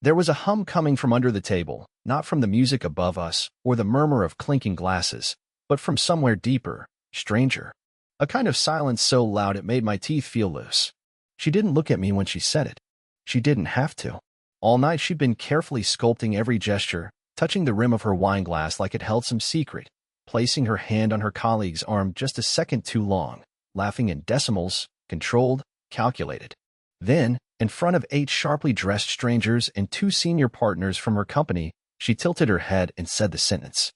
There was a hum coming from under the table, not from the music above us or the murmur of clinking glasses, but from somewhere deeper, stranger. A kind of silence so loud it made my teeth feel loose. She didn't look at me when she said it. She didn't have to. All night she'd been carefully sculpting every gesture, touching the rim of her wine glass like it held some secret, placing her hand on her colleague's arm just a second too long, laughing in decimals, controlled, calculated. Then, in front of 8 sharply dressed strangers and 2 senior partners from her company, she tilted her head and said the sentence.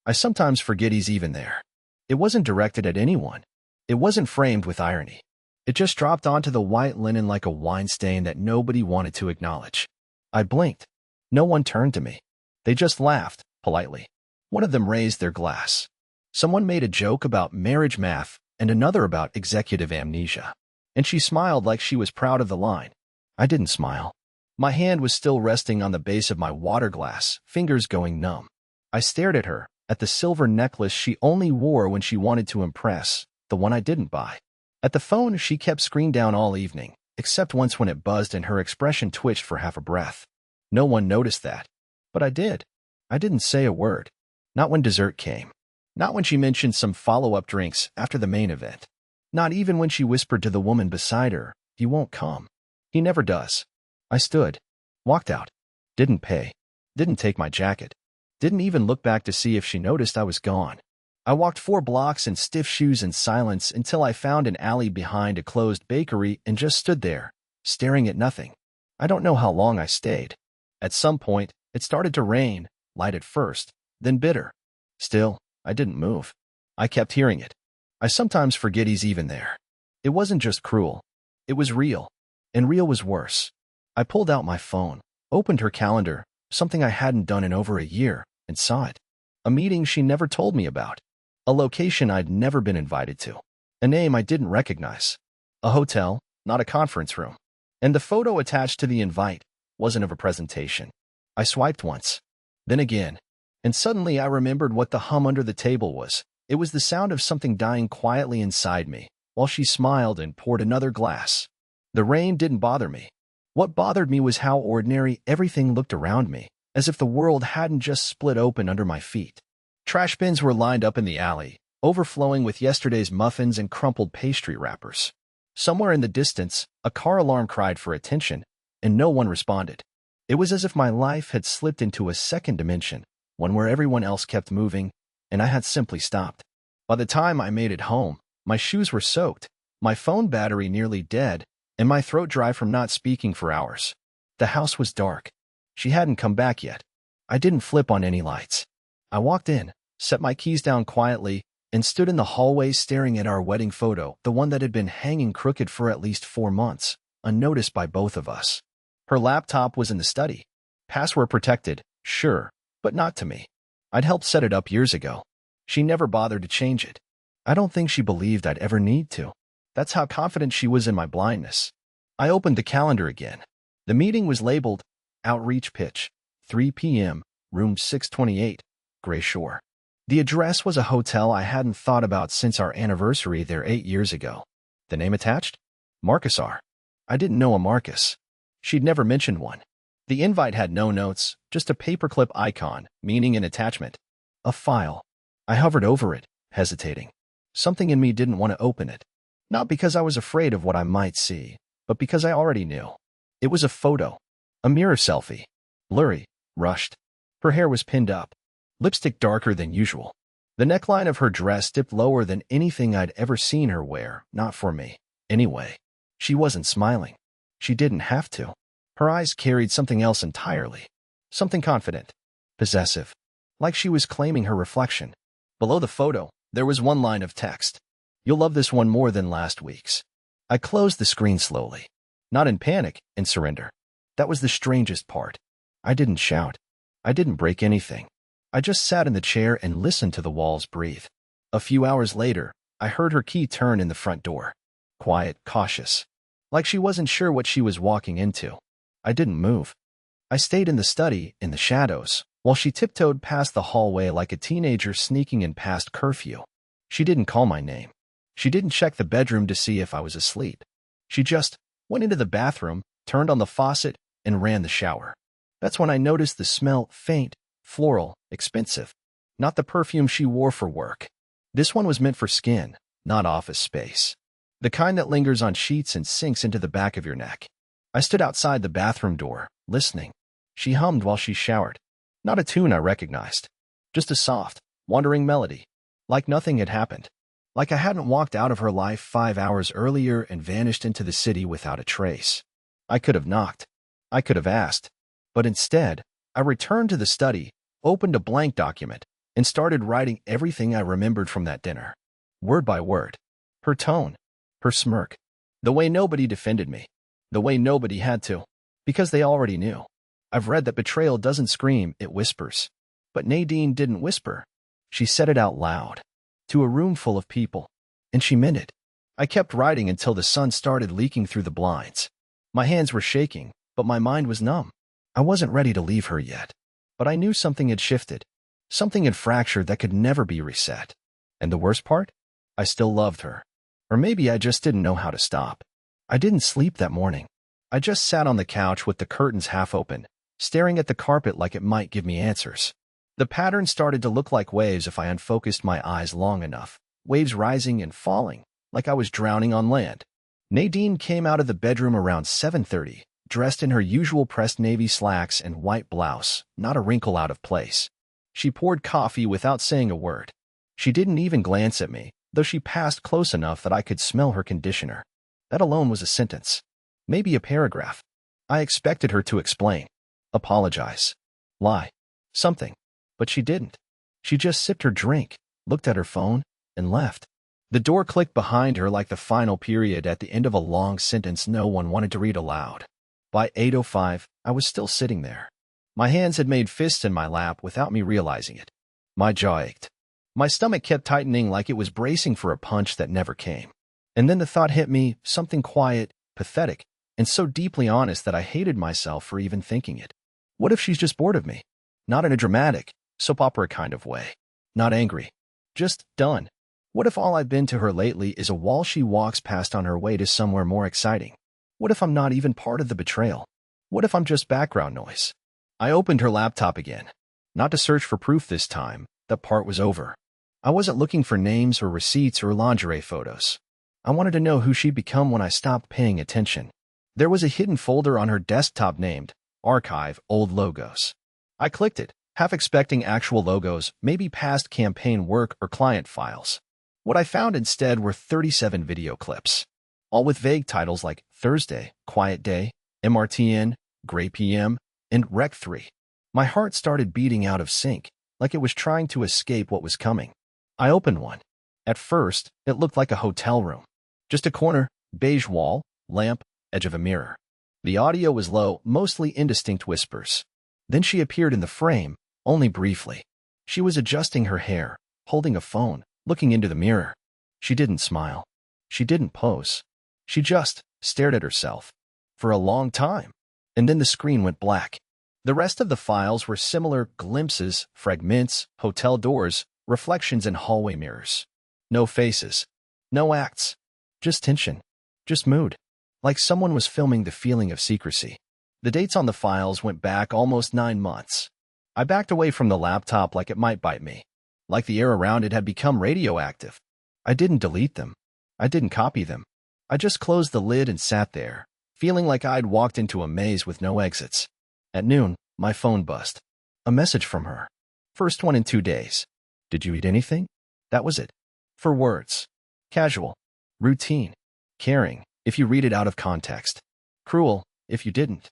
I sometimes forget he's even there. It wasn't directed at anyone. It wasn't framed with irony. It just dropped onto the white linen like a wine stain that nobody wanted to acknowledge. I blinked. No one turned to me. They just laughed, politely. One of them raised their glass. Someone made a joke about marriage math and another about executive amnesia. And she smiled like she was proud of the line. I didn't smile. My hand was still resting on the base of my water glass, fingers going numb. I stared at her, at the silver necklace she only wore when she wanted to impress, the one I didn't buy. At the phone, she kept screen down all evening, except once when it buzzed and her expression twitched for half a breath. No one noticed that. But I did. I didn't say a word. Not when dessert came. Not when she mentioned some follow-up drinks after the main event. Not even when she whispered to the woman beside her, "He won't come. He never does." I stood. Walked out. Didn't pay. Didn't take my jacket. Didn't even look back to see if she noticed I was gone. I walked 4 blocks in stiff shoes in silence until I found an alley behind a closed bakery and just stood there, staring at nothing. I don't know how long I stayed. At some point, it started to rain, light at first, then bitter. Still, I didn't move. I kept hearing it. I sometimes forget he's even there. It wasn't just cruel. It was real. And real was worse. I pulled out my phone, opened her calendar, something I hadn't done in over a year, and saw it. A meeting she never told me about. A location I'd never been invited to. A name I didn't recognize. A hotel, not a conference room. And the photo attached to the invite wasn't of a presentation. I swiped once. Then again. And suddenly I remembered what the hum under the table was. It was the sound of something dying quietly inside me, while she smiled and poured another glass. The rain didn't bother me. What bothered me was how ordinary everything looked around me, as if the world hadn't just split open under my feet. Trash bins were lined up in the alley, overflowing with yesterday's muffins and crumpled pastry wrappers. Somewhere in the distance, a car alarm cried for attention, and no one responded. It was as if my life had slipped into a second dimension, one where everyone else kept moving, and I had simply stopped. By the time I made it home, my shoes were soaked, my phone battery nearly dead, and my throat dry from not speaking for hours. The house was dark. She hadn't come back yet. I didn't flip on any lights. I walked in, set my keys down quietly, and stood in the hallway staring at our wedding photo, the one that had been hanging crooked for at least 4 months, unnoticed by both of us. Her laptop was in the study. Password protected, sure, but not to me. I'd helped set it up years ago. She never bothered to change it. I don't think she believed I'd ever need to. That's how confident she was in my blindness. I opened the calendar again. The meeting was labeled Outreach Pitch, 3 p.m., room 628, Gray Shore. The address was a hotel I hadn't thought about since our anniversary there 8 years ago. The name attached? Marcus R. I didn't know a Marcus. She'd never mentioned one. The invite had no notes, just a paperclip icon, meaning an attachment. A file. I hovered over it, hesitating. Something in me didn't want to open it. Not because I was afraid of what I might see, but because I already knew. It was a photo. A mirror selfie. Blurry, rushed. Her hair was pinned up. Lipstick darker than usual. The neckline of her dress dipped lower than anything I'd ever seen her wear, not for me. Anyway, she wasn't smiling. She didn't have to. Her eyes carried something else entirely. Something confident. Possessive. Like she was claiming her reflection. Below the photo, there was one line of text. You'll love this one more than last week's. I closed the screen slowly. Not in panic, in surrender. That was the strangest part. I didn't shout. I didn't break anything. I just sat in the chair and listened to the walls breathe. A few hours later, I heard her key turn in the front door. Quiet, cautious. Like she wasn't sure what she was walking into. I didn't move. I stayed in the study, in the shadows, while she tiptoed past the hallway like a teenager sneaking in past curfew. She didn't call my name. She didn't check the bedroom to see if I was asleep. She just went into the bathroom, turned on the faucet, and ran the shower. That's when I noticed the smell, faint, floral, expensive. Not the perfume she wore for work. This one was meant for skin, not office space. The kind that lingers on sheets and sinks into the back of your neck. I stood outside the bathroom door, listening. She hummed while she showered. Not a tune I recognized. Just a soft, wandering melody. Like nothing had happened. Like I hadn't walked out of her life 5 hours earlier and vanished into the city without a trace. I could have knocked. I could have asked. But instead, I returned to the study, opened a blank document, and started writing everything I remembered from that dinner. Word by word. Her tone. Her smirk. The way nobody defended me. The way nobody had to. Because they already knew. I've read that betrayal doesn't scream, it whispers. But Nadine didn't whisper. She said it out loud. To a room full of people. And she meant it. I kept writing until the sun started leaking through the blinds. My hands were shaking, but my mind was numb. I wasn't ready to leave her yet. But I knew something had shifted. Something had fractured that could never be reset. And the worst part? I still loved her. Or maybe I just didn't know how to stop. I didn't sleep that morning. I just sat on the couch with the curtains half open, staring at the carpet like it might give me answers. The pattern started to look like waves if I unfocused my eyes long enough, waves rising and falling, like I was drowning on land. Nadine came out of the bedroom around 7:30, dressed in her usual pressed navy slacks and white blouse, not a wrinkle out of place. She poured coffee without saying a word. She didn't even glance at me, though she passed close enough that I could smell her conditioner. That alone was a sentence. Maybe a paragraph. I expected her to explain. Apologize. Lie. Something. But she didn't. She just sipped her drink, looked at her phone, and left. The door clicked behind her like the final period at the end of a long sentence no one wanted to read aloud. By 8:05, I was still sitting there. My hands had made fists in my lap without me realizing it. My jaw ached. My stomach kept tightening like it was bracing for a punch that never came. And then the thought hit me, something quiet, pathetic, and so deeply honest that I hated myself for even thinking it. What if she's just bored of me? Not in a dramatic, soap opera kind of way. Not angry. Just done. What if all I've been to her lately is a wall she walks past on her way to somewhere more exciting? What if I'm not even part of the betrayal? What if I'm just background noise? I opened her laptop again. Not to search for proof this time. That part was over. I wasn't looking for names or receipts or lingerie photos. I wanted to know who she'd become when I stopped paying attention. There was a hidden folder on her desktop named Archive Old Logos. I clicked it, half expecting actual logos, maybe past campaign work or client files. What I found instead were 37 video clips, all with vague titles like Thursday, Quiet Day, MRTN, Gray PM, and Rec 3. My heart started beating out of sync, like it was trying to escape what was coming. I opened one. At first, it looked like a hotel room. Just a corner, beige wall, lamp, edge of a mirror. The audio was low, mostly indistinct whispers. Then she appeared in the frame, only briefly. She was adjusting her hair, holding a phone, looking into the mirror. She didn't smile. She didn't pose. She just stared at herself. For a long time. And then the screen went black. The rest of the files were similar glimpses, fragments, hotel doors, reflections in hallway mirrors. No faces. No acts. Just tension. Just mood. Like someone was filming the feeling of secrecy. The dates on the files went back almost 9 months. I backed away from the laptop like it might bite me. Like the air around it had become radioactive. I didn't delete them. I didn't copy them. I just closed the lid and sat there, feeling like I'd walked into a maze with no exits. At noon, my phone buzzed. A message from her. First one in 2 days. Did you eat anything? That was it. 4 words. Casual. Routine. Caring, if you read it out of context. Cruel, if you didn't.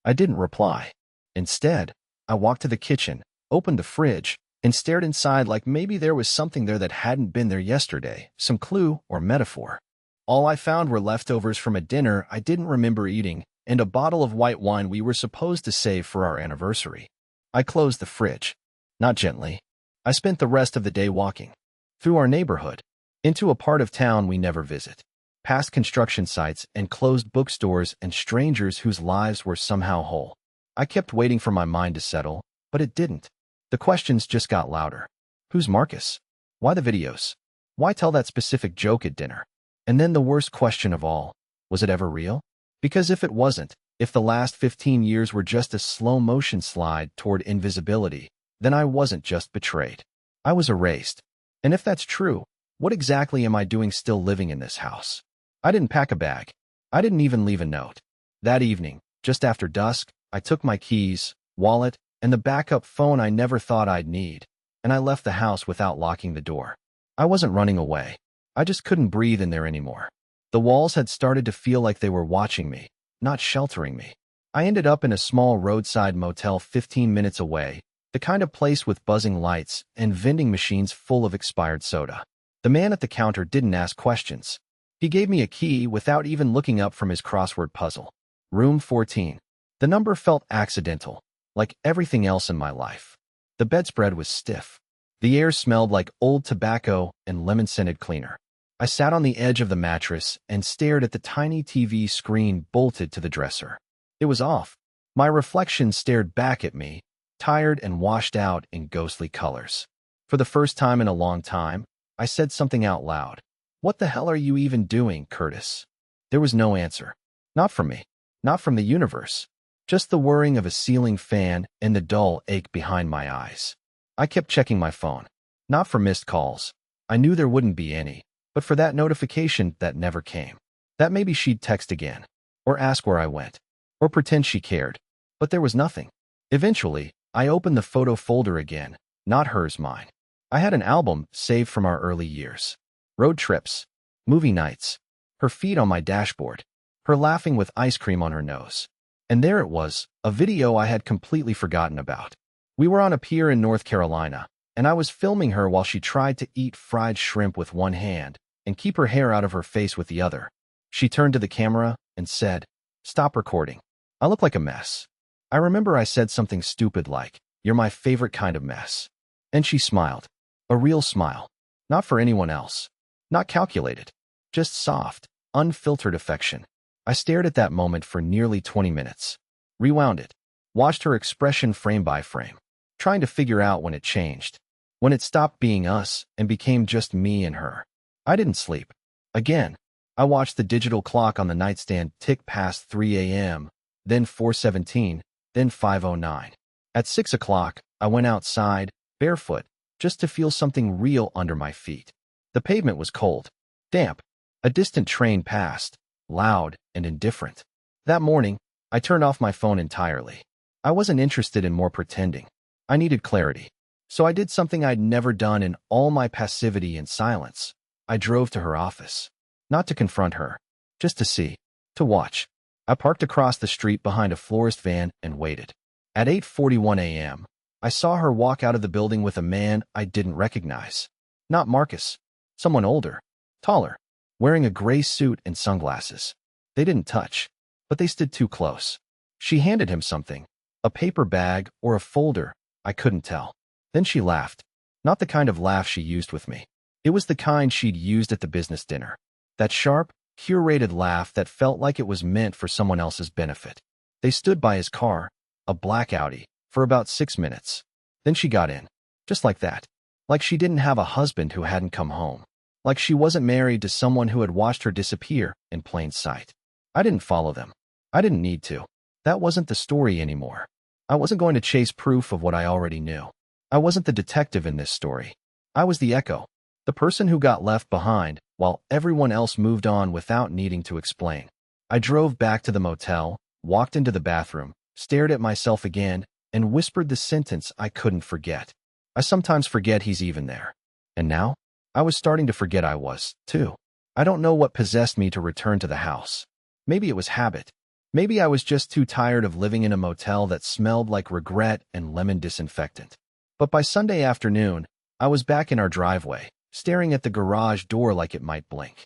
I didn't reply. Instead, I walked to the kitchen, opened the fridge, and stared inside like maybe there was something there that hadn't been there yesterday, some clue or metaphor. All I found were leftovers from a dinner I didn't remember eating and a bottle of white wine we were supposed to save for our anniversary. I closed the fridge. Not gently. I spent the rest of the day walking. Through our neighborhood. Into a part of town we never visit. Past construction sites and closed bookstores and strangers whose lives were somehow whole. I kept waiting for my mind to settle, but it didn't. The questions just got louder. Who's Marcus? Why the videos? Why tell that specific joke at dinner? And then the worst question of all, was it ever real? Because if it wasn't, If the last 15 years were just a slow-motion slide toward invisibility, then I wasn't just betrayed. I was erased. And if that's true, what exactly am I doing still living in this house? I didn't pack a bag. I didn't even leave a note. That evening, just after dusk, I took my keys, wallet, and the backup phone I never thought I'd need, and I left the house without locking the door. I wasn't running away. I just couldn't breathe in there anymore. The walls had started to feel like they were watching me, not sheltering me. I ended up in a small roadside motel 15 minutes away, the kind of place with buzzing lights and vending machines full of expired soda. The man at the counter didn't ask questions. He gave me a key without even looking up from his crossword puzzle. Room 14. The number felt accidental, like everything else in my life. The bedspread was stiff. The air smelled like old tobacco and lemon-scented cleaner. I sat on the edge of the mattress and stared at the tiny TV screen bolted to the dresser. It was off. My reflection stared back at me, tired and washed out in ghostly colors. For the first time in a long time, I said something out loud. "What the hell are you even doing, Curtis?" There was no answer. Not from me. Not from the universe. Just the whirring of a ceiling fan and the dull ache behind my eyes. I kept checking my phone. Not for missed calls. I knew there wouldn't be any, but for that notification that never came. That maybe she'd text again, or ask where I went, or pretend she cared. But there was nothing. Eventually, I opened the photo folder again, not hers, mine. I had an album saved from our early years. Road trips, movie nights, her feet on my dashboard, her laughing with ice cream on her nose. And there it was, a video I had completely forgotten about. We were on a pier in North Carolina, and I was filming her while she tried to eat fried shrimp with one hand and keep her hair out of her face with the other. She turned to the camera and said, "Stop recording. I look like a mess." I remember I said something stupid like, "You're my favorite kind of mess." And she smiled. A real smile. Not for anyone else. Not calculated. Just soft, unfiltered affection. I stared at that moment for nearly 20 minutes. Rewound it. Watched her expression frame by frame. Trying to figure out when it changed. When it stopped being us and became just me and her. I didn't sleep. Again, I watched the digital clock on the nightstand tick past 3 a.m., then 4:17, then 5:09. At 6 o'clock, I went outside, barefoot, just to feel something real under my feet. The pavement was cold, damp. A distant train passed, loud and indifferent. That morning, I turned off my phone entirely. I wasn't interested in more pretending. I needed clarity. So I did something I'd never done in all my passivity and silence. I drove to her office. Not to confront her, just to see, to watch. I parked across the street behind a florist van and waited. At 8:41 a.m., I saw her walk out of the building with a man I didn't recognize. Not Marcus. Someone older, taller, wearing a gray suit and sunglasses. They didn't touch, but they stood too close. She handed him something, a paper bag or a folder, I couldn't tell. Then she laughed. Not the kind of laugh she used with me. It was the kind she'd used at the business dinner. That sharp, curated laugh that felt like it was meant for someone else's benefit. They stood by his car, a black Audi, for about 6 minutes. Then she got in. Just like that. Like she didn't have a husband who hadn't come home. Like she wasn't married to someone who had watched her disappear in plain sight. I didn't follow them. I didn't need to. That wasn't the story anymore. I wasn't going to chase proof of what I already knew. I wasn't the detective in this story. I was the echo. The person who got left behind while everyone else moved on without needing to explain. I drove back to the motel, walked into the bathroom, stared at myself again, and whispered the sentence I couldn't forget. I sometimes forget he's even there. And now, I was starting to forget I was, too. I don't know what possessed me to return to the house. Maybe it was habit. Maybe I was just too tired of living in a motel that smelled like regret and lemon disinfectant. But by Sunday afternoon, I was back in our driveway, staring at the garage door like it might blink.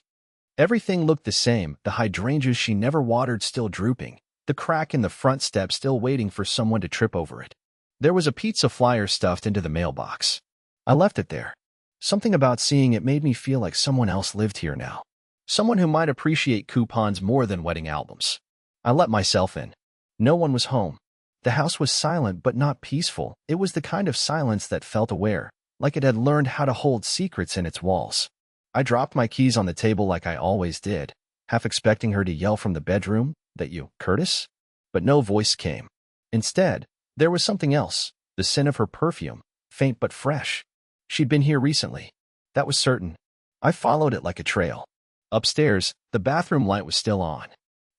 Everything looked the same, the hydrangeas she never watered still drooping, the crack in the front step still waiting for someone to trip over it. There was a pizza flyer stuffed into the mailbox. I left it there. Something about seeing it made me feel like someone else lived here now. Someone who might appreciate coupons more than wedding albums. I let myself in. No one was home. The house was silent but not peaceful. It was the kind of silence that felt aware, like it had learned how to hold secrets in its walls. I dropped my keys on the table like I always did, half expecting her to yell from the bedroom, "That you, Curtis?" But no voice came. Instead, there was something else, the scent of her perfume, faint but fresh. She'd been here recently. That was certain. I followed it like a trail. Upstairs, the bathroom light was still on.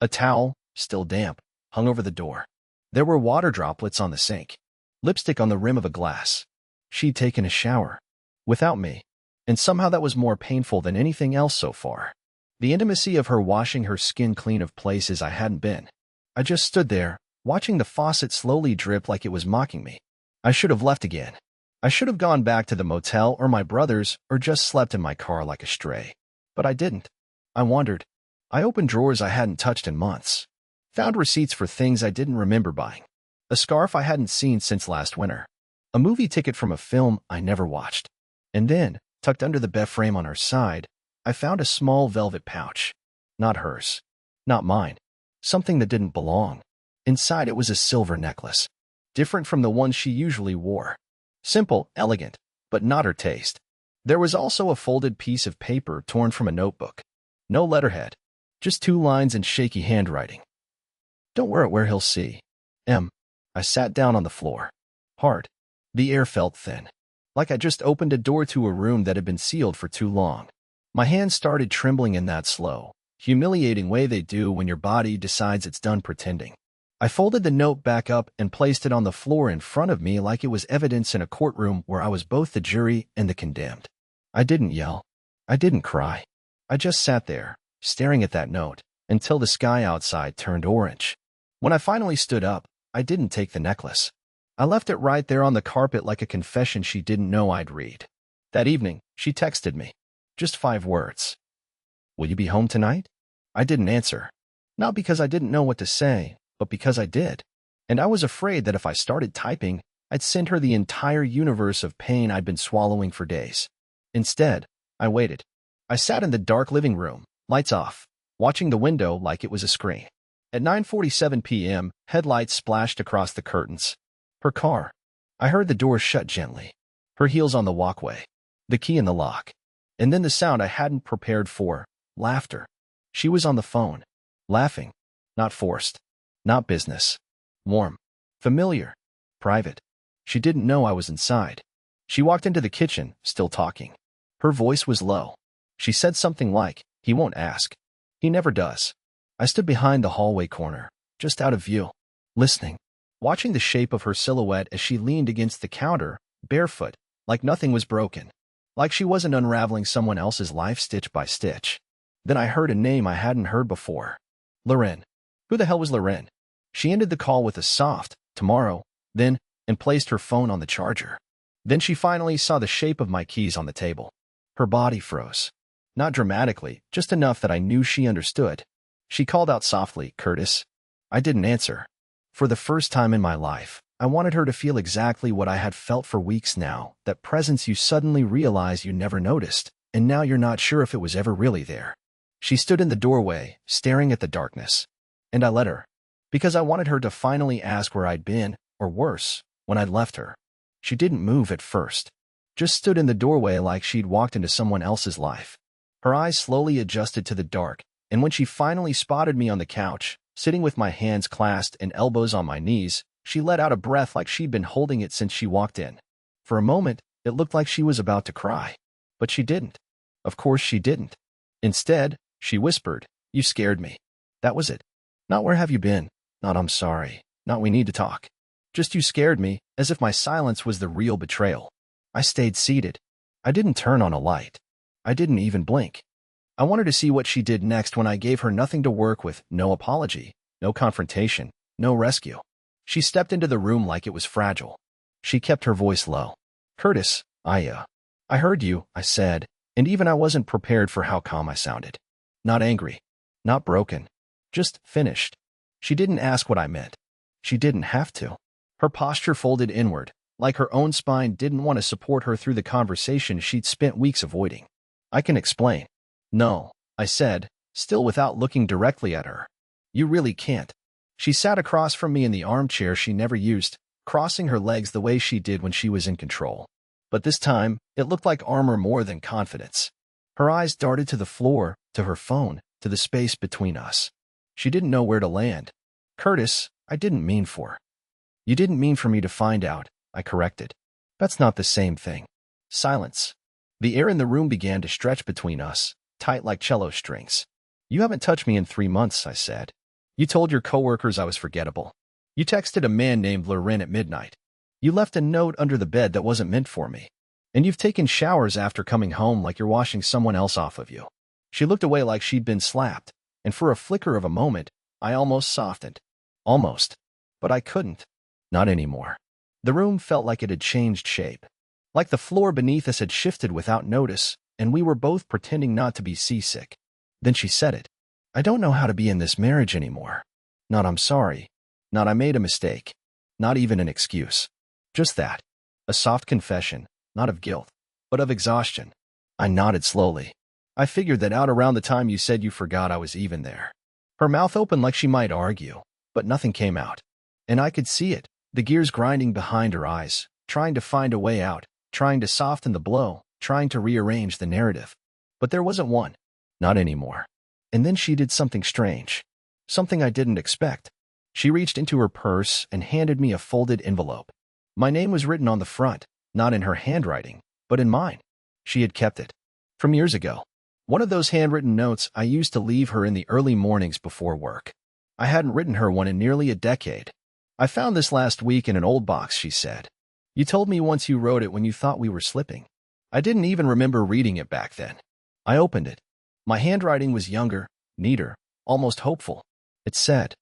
A towel, still damp, hung over the door. There were water droplets on the sink. Lipstick on the rim of a glass. She'd taken a shower. Without me. And somehow that was more painful than anything else so far. The intimacy of her washing her skin clean of places I hadn't been. I just stood there, watching the faucet slowly drip like it was mocking me. I should have left again. I should have gone back to the motel or my brother's or just slept in my car like a stray. But I didn't. I wandered. I opened drawers I hadn't touched in months. Found receipts for things I didn't remember buying. A scarf I hadn't seen since last winter. A movie ticket from a film I never watched. And then, tucked under the bed frame on her side, I found a small velvet pouch. Not hers. Not mine. Something that didn't belong. Inside it was a silver necklace. Different from the one she usually wore. Simple, elegant, but not her taste. There was also a folded piece of paper torn from a notebook. No letterhead. Just 2 lines in shaky handwriting. Don't wear it where he'll see. M. I sat down on the floor. Hard. The air felt thin. Like I just opened a door to a room that had been sealed for too long. My hands started trembling in that slow, humiliating way they do when your body decides it's done pretending. I folded the note back up and placed it on the floor in front of me like it was evidence in a courtroom where I was both the jury and the condemned. I didn't yell. I didn't cry. I just sat there, staring at that note, until the sky outside turned orange. When I finally stood up, I didn't take the necklace. I left it right there on the carpet like a confession she didn't know I'd read. That evening, she texted me. Just 5 words. Will you be home tonight? I didn't answer. Not because I didn't know what to say, but because I did. And I was afraid that if I started typing, I'd send her the entire universe of pain I'd been swallowing for days. Instead, I waited. I sat in the dark living room, lights off, watching the window like it was a screen. At 9:47 p.m., headlights splashed across the curtains. Her car. I heard the door shut gently. Her heels on the walkway. The key in the lock. And then the sound I hadn't prepared for, laughter. She was on the phone. Laughing. Not forced. Not business. Warm. Familiar. Private. She didn't know I was inside. She walked into the kitchen, still talking. Her voice was low. She said something like, "He won't ask. He never does." I stood behind the hallway corner, just out of view, listening, watching the shape of her silhouette as she leaned against the counter, barefoot, like nothing was broken, like she wasn't unraveling someone else's life stitch by stitch. Then I heard a name I hadn't heard before. Loren. Who the hell was Loren? She ended the call with a soft, "Tomorrow," then, and placed her phone on the charger. Then she finally saw the shape of my keys on the table. Her body froze. Not dramatically, just enough that I knew she understood. She called out softly, "Curtis." I didn't answer. For the first time in my life, I wanted her to feel exactly what I had felt for weeks now, that presence you suddenly realize you never noticed, and now you're not sure if it was ever really there. She stood in the doorway, staring at the darkness. And I let her. Because I wanted her to finally ask where I'd been, or worse, when I'd left her. She didn't move at first. Just stood in the doorway like she'd walked into someone else's life. Her eyes slowly adjusted to the dark, and when she finally spotted me on the couch, sitting with my hands clasped and elbows on my knees, she let out a breath like she'd been holding it since she walked in. For a moment, it looked like she was about to cry. But she didn't. Of course she didn't. Instead, she whispered, "You scared me." That was it. Not "Where have you been?" Not "I'm sorry." Not "We need to talk." Just "You scared me," as if my silence was the real betrayal. I stayed seated. I didn't turn on a light. I didn't even blink. I wanted to see what she did next when I gave her nothing to work with, no apology, no confrontation, no rescue. She stepped into the room like it was fragile. She kept her voice low. "Curtis, I heard you," I said, and even I wasn't prepared for how calm I sounded. Not angry. Not broken. Just finished. She didn't ask what I meant. She didn't have to. Her posture folded inward, like her own spine didn't want to support her through the conversation she'd spent weeks avoiding. "I can explain." "No," I said, still without looking directly at her. "You really can't." She sat across from me in the armchair she never used, crossing her legs the way she did when she was in control. But this time, it looked like armor more than confidence. Her eyes darted to the floor, to her phone, to the space between us. She didn't know where to land. "Curtis," I didn't mean for. You didn't mean for me to find out, I corrected. That's not the same thing. Silence. The air in the room began to stretch between us, tight like cello strings. You haven't touched me in 3 months, I said. You told your coworkers I was forgettable. You texted a man named Loren at midnight. You left a note under the bed that wasn't meant for me. And you've taken showers after coming home like you're washing someone else off of you. She looked away like she'd been slapped, and for a flicker of a moment, I almost softened. Almost. But I couldn't. Not anymore. The room felt like it had changed shape. Like the floor beneath us had shifted without notice, and we were both pretending not to be seasick. Then she said it. I don't know how to be in this marriage anymore. Not I'm sorry. Not I made a mistake. Not even an excuse. Just that. A soft confession, not of guilt, but of exhaustion. I nodded slowly. I figured that out around the time you said you forgot I was even there. Her mouth opened like she might argue, but nothing came out. And I could see it, the gears grinding behind her eyes, trying to find a way out, trying to soften the blow, trying to rearrange the narrative. But there wasn't one. Not anymore. And then she did something strange. Something I didn't expect. She reached into her purse and handed me a folded envelope. My name was written on the front, not in her handwriting, but in mine. She had kept it. From years ago. One of those handwritten notes I used to leave her in the early mornings before work. I hadn't written her one in nearly a decade. I found this last week in an old box, she said. You told me once you wrote it when you thought we were slipping. I didn't even remember reading it back then. I opened it. My handwriting was younger, neater, almost hopeful. It said,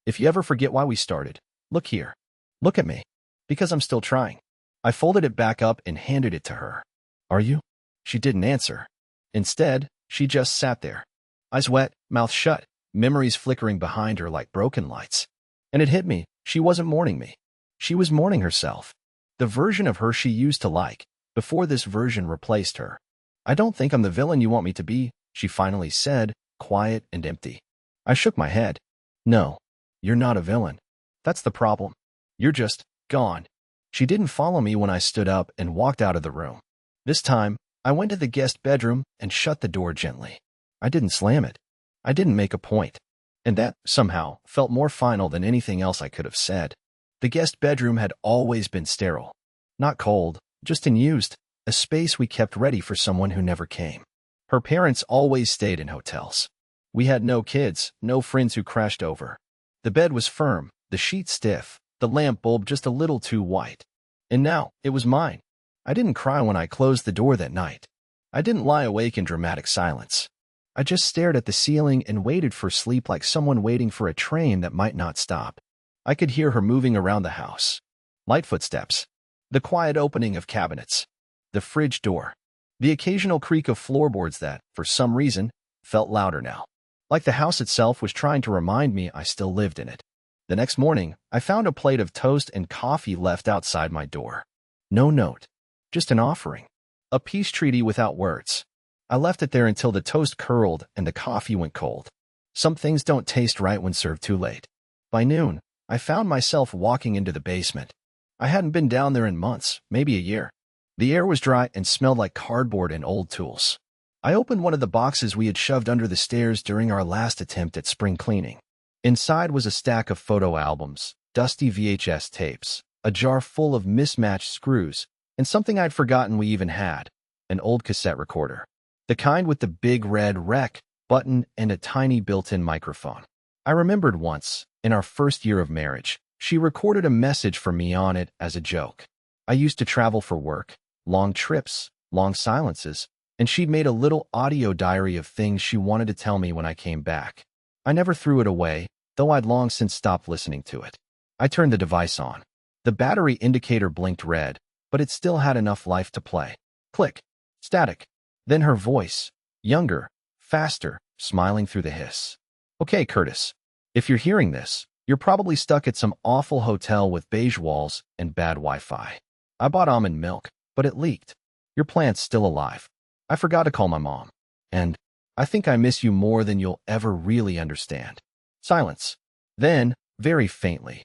if you ever forget why we started, look here. Look at me. Because I'm still trying. I folded it back up and handed it to her. Are you? She didn't answer. Instead, she just sat there. Eyes wet, mouth shut, memories flickering behind her like broken lights. And it hit me, she wasn't mourning me. She was mourning herself. The version of her she used to like, before this version replaced her. I don't think I'm the villain you want me to be, she finally said, quiet and empty. I shook my head. No, you're not a villain. That's the problem. You're just gone. She didn't follow me when I stood up and walked out of the room. This time, I went to the guest bedroom and shut the door gently. I didn't slam it. I didn't make a point. And that, somehow, felt more final than anything else I could have said. The guest bedroom had always been sterile. Not cold, just unused, a space we kept ready for someone who never came. Her parents always stayed in hotels. We had no kids, no friends who crashed over. The bed was firm, the sheets stiff, the lamp bulb just a little too white. And now, it was mine. I didn't cry when I closed the door that night. I didn't lie awake in dramatic silence. I just stared at the ceiling and waited for sleep like someone waiting for a train that might not stop. I could hear her moving around the house. Light footsteps. The quiet opening of cabinets. The fridge door. The occasional creak of floorboards that, for some reason, felt louder now. Like the house itself was trying to remind me I still lived in it. The next morning, I found a plate of toast and coffee left outside my door. No note. Just an offering. A peace treaty without words. I left it there until the toast curled and the coffee went cold. Some things don't taste right when served too late. By noon, I found myself walking into the basement. I hadn't been down there in months, maybe a year. The air was dry and smelled like cardboard and old tools. I opened one of the boxes we had shoved under the stairs during our last attempt at spring cleaning. Inside was a stack of photo albums, dusty VHS tapes, a jar full of mismatched screws, and something I'd forgotten we even had, an old cassette recorder. The kind with the big red rec button and a tiny built-in microphone. I remembered once, in our first year of marriage, she recorded a message for me on it as a joke. I used to travel for work, long trips, long silences, and she'd made a little audio diary of things she wanted to tell me when I came back. I never threw it away, though I'd long since stopped listening to it. I turned the device on. The battery indicator blinked red, but it still had enough life to play. Click. Static. Then her voice, younger, faster, smiling through the hiss. Okay, Curtis. If you're hearing this, you're probably stuck at some awful hotel with beige walls and bad Wi-Fi. I bought almond milk, but it leaked. Your plant's still alive. I forgot to call my mom. And I think I miss you more than you'll ever really understand. Silence. Then, very faintly.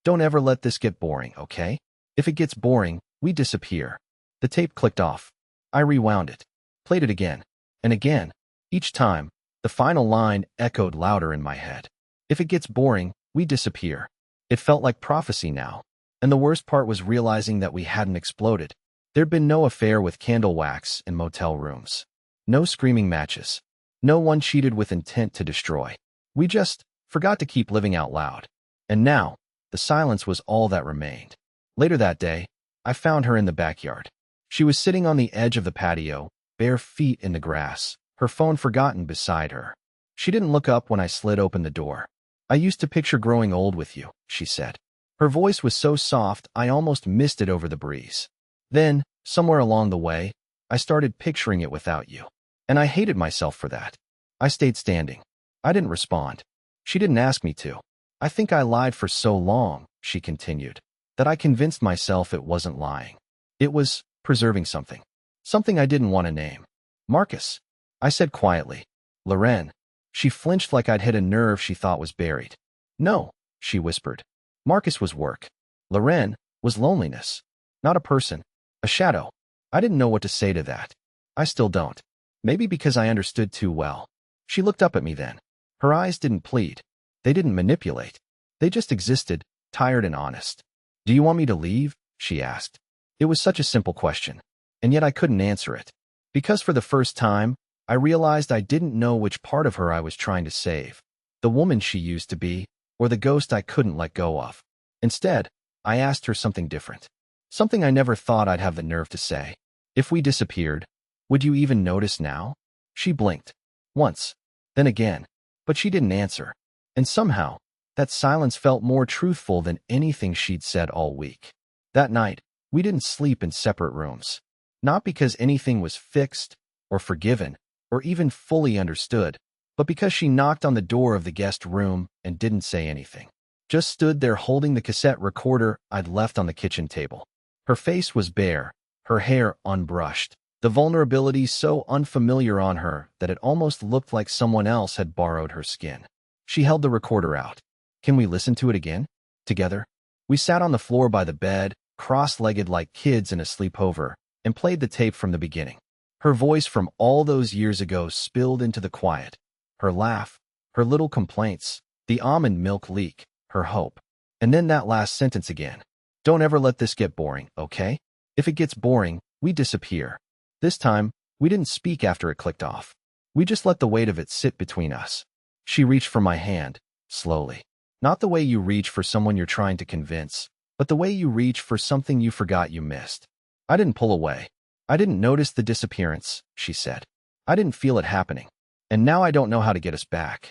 Don't ever let this get boring, okay? If it gets boring, we disappear. The tape clicked off. I rewound it. Played it again. And again. Each time, the final line echoed louder in my head. If it gets boring, we disappear. It felt like prophecy now. And the worst part was realizing that we hadn't exploded. There'd been no affair with candle wax in motel rooms. No screaming matches. No one cheated with intent to destroy. We just forgot to keep living out loud. And now, the silence was all that remained. Later that day, I found her in the backyard. She was sitting on the edge of the patio, bare feet in the grass, her phone forgotten beside her. She didn't look up when I slid open the door. "I used to picture growing old with you," she said. Her voice was so soft I almost missed it over the breeze. Then, somewhere along the way, I started picturing it without you. And I hated myself for that. I stayed standing. I didn't respond. She didn't ask me to. "I think I lied for so long," she continued, "that I convinced myself it wasn't lying. It was preserving something. Something I didn't want to name. Marcus," I said quietly. "Loren." She flinched like I'd hit a nerve she thought was buried. "No," she whispered. "Marcus was work. Loren was loneliness. Not a person. A shadow." I didn't know what to say to that. I still don't. Maybe because I understood too well. She looked up at me then. Her eyes didn't plead. They didn't manipulate. They just existed, tired and honest. "Do you want me to leave?" she asked. It was such a simple question, and yet I couldn't answer it. Because for the first time, I realized I didn't know which part of her I was trying to save. The woman she used to be, or the ghost I couldn't let go of. Instead, I asked her something different. Something I never thought I'd have the nerve to say. "If we disappeared, would you even notice now?" She blinked. Once. Then again. But she didn't answer. And somehow, that silence felt more truthful than anything she'd said all week. That night, we didn't sleep in separate rooms. Not because anything was fixed, or forgiven, or even fully understood, but because she knocked on the door of the guest room and didn't say anything. Just stood there holding the cassette recorder I'd left on the kitchen table. Her face was bare, her hair unbrushed, the vulnerability so unfamiliar on her that it almost looked like someone else had borrowed her skin. She held the recorder out. "Can we listen to it again? Together?" We sat on the floor by the bed, cross-legged like kids in a sleepover, and played the tape from the beginning. Her voice from all those years ago spilled into the quiet. Her laugh, her little complaints, the almond milk leak, her hope. And then that last sentence again. "Don't ever let this get boring, okay? If it gets boring, we disappear." This time, we didn't speak after it clicked off. We just let the weight of it sit between us. She reached for my hand, slowly. Not the way you reach for someone you're trying to convince, but the way you reach for something you forgot you missed. I didn't pull away. "I didn't notice the disappearance," she said. "I didn't feel it happening. And now I don't know how to get us back."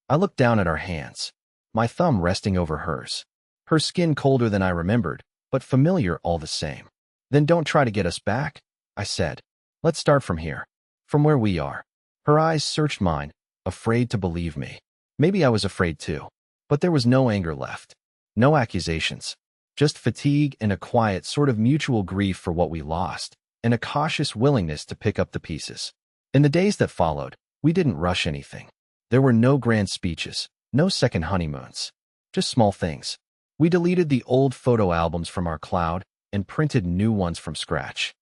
I looked down at our hands, my thumb resting over hers. Her skin colder than I remembered, but familiar all the same. "Then don't try to get us back," I said. "Let's start from here. From where we are." Her eyes searched mine, afraid to believe me. Maybe I was afraid too. But there was no anger left. No accusations. Just fatigue and a quiet sort of mutual grief for what we lost, and a cautious willingness to pick up the pieces. In the days that followed, we didn't rush anything. There were no grand speeches, no second honeymoons. Just small things. We deleted the old photo albums from our cloud and printed new ones from scratch.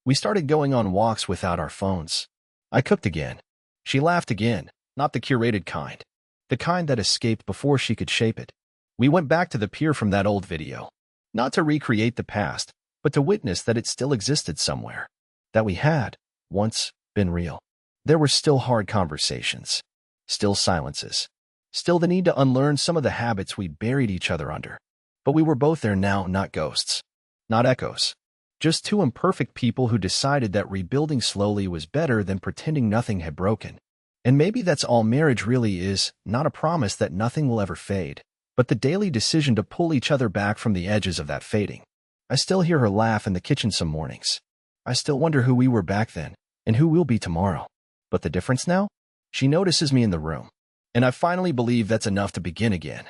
We started going on walks without our phones. I cooked again. She laughed again, not the curated kind. The kind that escaped before she could shape it. We went back to the pier from that old video. Not to recreate the past, but to witness that it still existed somewhere. That we had, once, been real. There were still hard conversations. Still silences. Still the need to unlearn some of the habits we buried each other under. But we were both there now, not ghosts. Not echoes. Just two imperfect people who decided that rebuilding slowly was better than pretending nothing had broken. And maybe that's all marriage really is, not a promise that nothing will ever fade, but the daily decision to pull each other back from the edges of that fading. I still hear her laugh in the kitchen some mornings. I still wonder who we were back then, and who we'll be tomorrow. But the difference now? She notices me in the room. And I finally believe that's enough to begin again.